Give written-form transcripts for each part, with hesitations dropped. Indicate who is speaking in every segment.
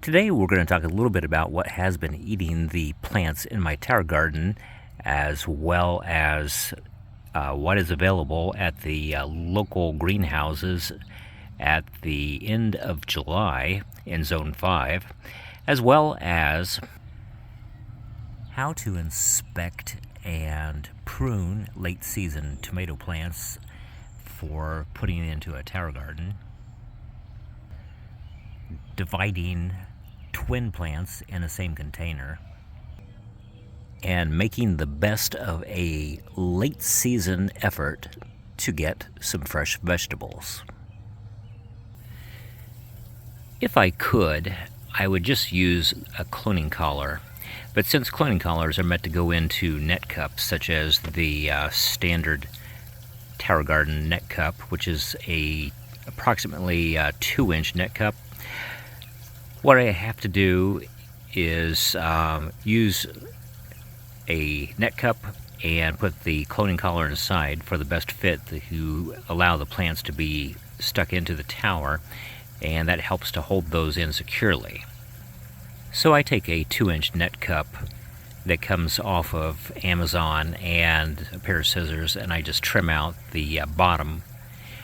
Speaker 1: Today we're going to talk a little bit about what has been eating the plants in my tower garden, as well as what is available at the local greenhouses at the end of July in Zone 5, as well as how to inspect and prune late season tomato plants for putting into a tower garden, dividing twin plants in the same container, and making the best of a late season effort to get some fresh vegetables. If I could, I would just use a cloning collar, but since cloning collars are meant to go into net cups, such as the standard tower garden net cup, which is approximately 2-inch net cup, what I have to do is use a net cup and put the cloning collar inside for the best fit to allow the plants to be stuck into the tower, and that helps to hold those in securely. So I take a 2-inch net cup that comes off of Amazon and a pair of scissors, and I just trim out the bottom,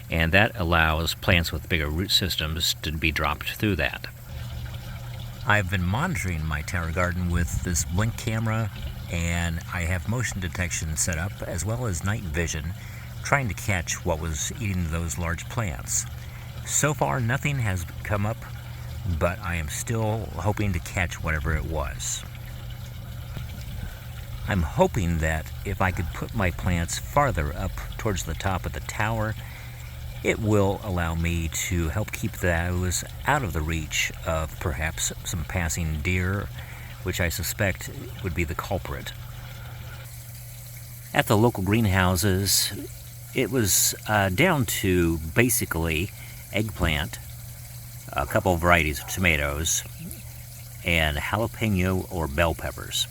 Speaker 1: and that allows plants with bigger root systems to be dropped through that. I've been monitoring my tower garden with this blink camera, and I have motion detection set up as well as night vision, trying to catch what was eating those large plants. So far nothing has come up, but I am still hoping to catch whatever it was. I'm hoping that if I could put my plants farther up towards the top of the tower, it will allow me to help keep those out of the reach of perhaps some passing deer, which I suspect would be the culprit. At the local greenhouses, it was down to basically eggplant, a couple of varieties of tomatoes, and jalapeno or bell peppers.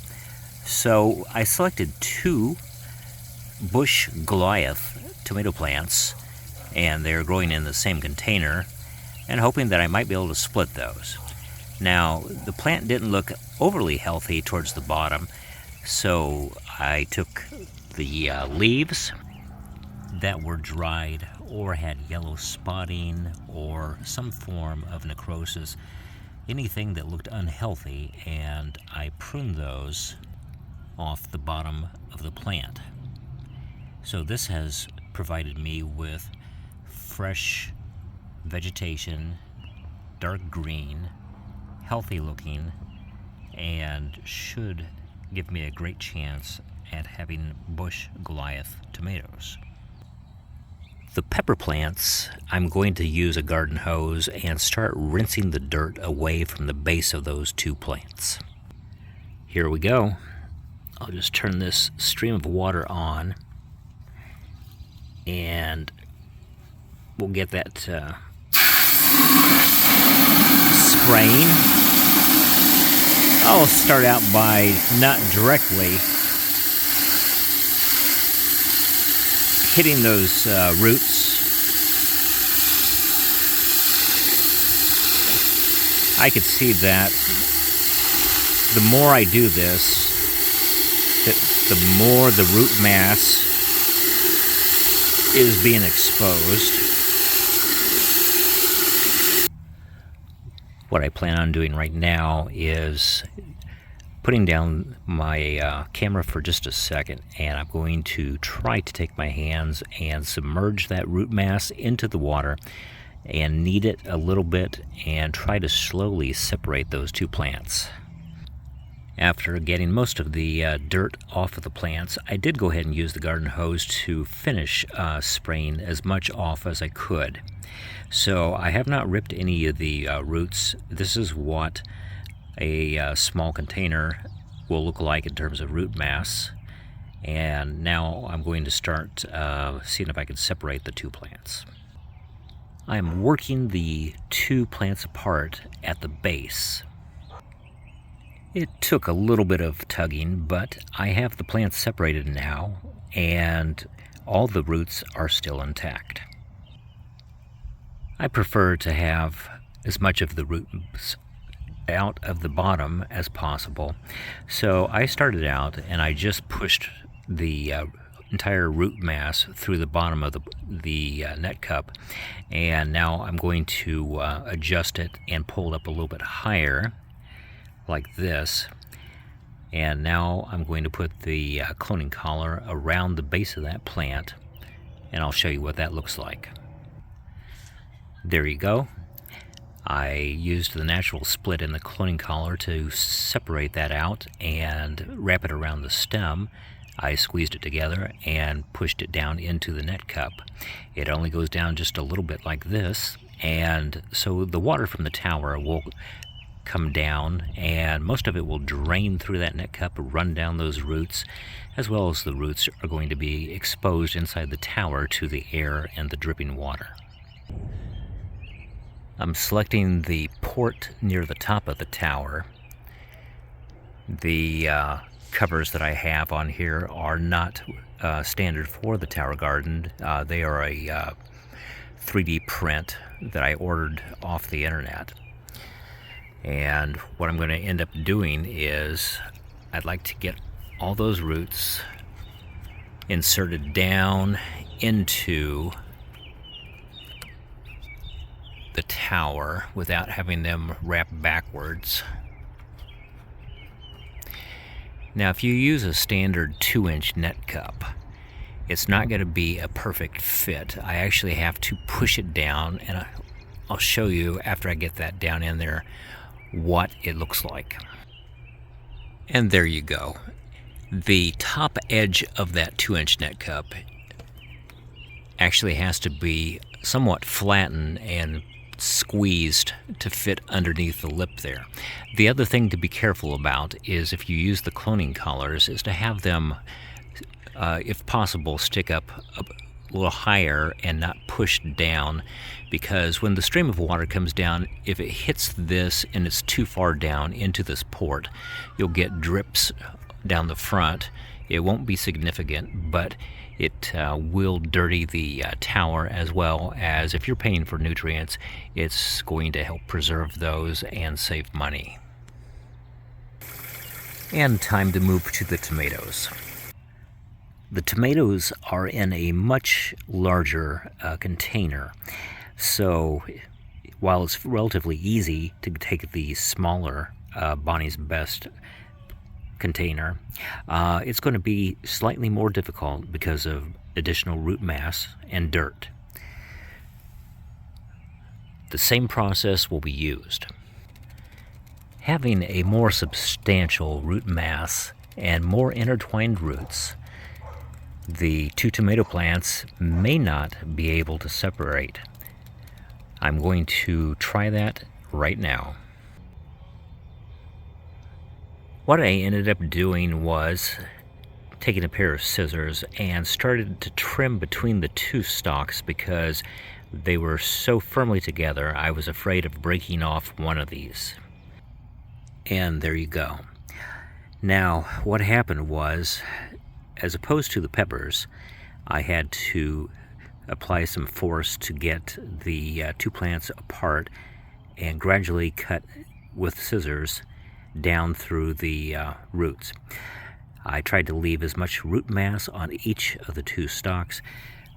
Speaker 1: So I selected 2 bush Goliath tomato plants, and they're growing in the same container, and hoping that I might be able to split those. Now, the plant didn't look overly healthy towards the bottom, so I took the leaves that were dried or had yellow spotting or some form of necrosis, anything that looked unhealthy, and I pruned those off the bottom of the plant. So this has provided me with fresh vegetation, dark green, healthy looking, and should give me a great chance at having bush Goliath tomatoes. The pepper plants, I'm going to use a garden hose and start rinsing the dirt away from the base of those 2 plants. Here we go. I'll just turn this stream of water on, and we'll get that spraying. I'll start out by not directly hitting those roots. I could see that the more I do this, the more the root mass is being exposed. What I plan on doing right now is putting down my camera for just a second, and I'm going to try to take my hands and submerge that root mass into the water and knead it a little bit and try to slowly separate those 2 plants. After getting most of the dirt off of the plants, I did go ahead and use the garden hose to finish spraying as much off as I could. So I have not ripped any of the roots. This is what a small container will look like in terms of root mass. And now I'm going to start seeing if I can separate the 2 plants. I'm working the 2 plants apart at the base. It took a little bit of tugging, but I have the plants separated now, and all the roots are still intact. I prefer to have as much of the roots out of the bottom as possible. So I started out and I just pushed the entire root mass through the bottom of the net cup, and now I'm going to adjust it and pull it up a little bit higher like this. And now I'm going to put the cloning collar around the base of that plant, and I'll show you what that looks like. There you go. I used the natural split in the cloning collar to separate that out and wrap it around the stem. I squeezed it together and pushed it down into the net cup. It only goes down just a little bit like this, and so the water from the tower will come down, and most of it will drain through that net cup, run down those roots, as well as the roots are going to be exposed inside the tower to the air and the dripping water. I'm selecting the port near the top of the tower. The covers that I have on here are not standard for the Tower Garden. They are a 3D print that I ordered off the internet. And what I'm going to end up doing is I'd like to get all those roots inserted down into the tower without having them wrap backwards. Now, if you use a standard 2-inch net cup, it's not going to be a perfect fit. I actually have to push it down, and I'll show you after I get that down in there what it looks like. And there you go. The top edge of that 2-inch net cup actually has to be somewhat flattened and squeezed to fit underneath the lip there. The other thing to be careful about is if you use the cloning collars is to have them, if possible, stick up a little higher and not push down, because when the stream of water comes down, if it hits this and it's too far down into this port, you'll get drips down the front. It won't be significant, but it will dirty the tower, as well as if you're paying for nutrients, it's going to help preserve those and save money. And time to move to the tomatoes. The tomatoes are in a much larger container, so while it's relatively easy to take the smaller Bonnie's Best container, it's going to be slightly more difficult because of additional root mass and dirt. The same process will be used. Having a more substantial root mass and more intertwined roots, the two tomato plants may not be able to separate. I'm going to try that right now. What I ended up doing was taking a pair of scissors and started to trim between the two stalks because they were so firmly together I was afraid of breaking off one of these. And there you go. Now, what happened was, as opposed to the peppers, I had to apply some force to get the two plants apart and gradually cut with scissors down through the roots. I tried to leave as much root mass on each of the two stalks.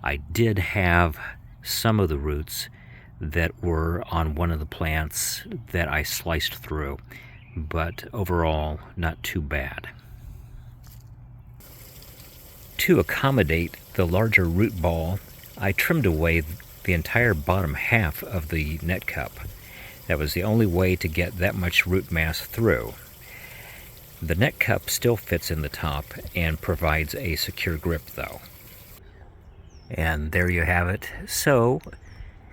Speaker 1: I did have some of the roots that were on one of the plants that I sliced through, but overall not too bad. To accommodate the larger root ball, I trimmed away the entire bottom half of the net cup. That was the only way to get that much root mass through. The net cup still fits in the top and provides a secure grip though. And there you have it. So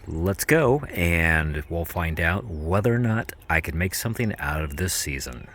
Speaker 1: let's go and we'll find out whether or not I can make something out of this season.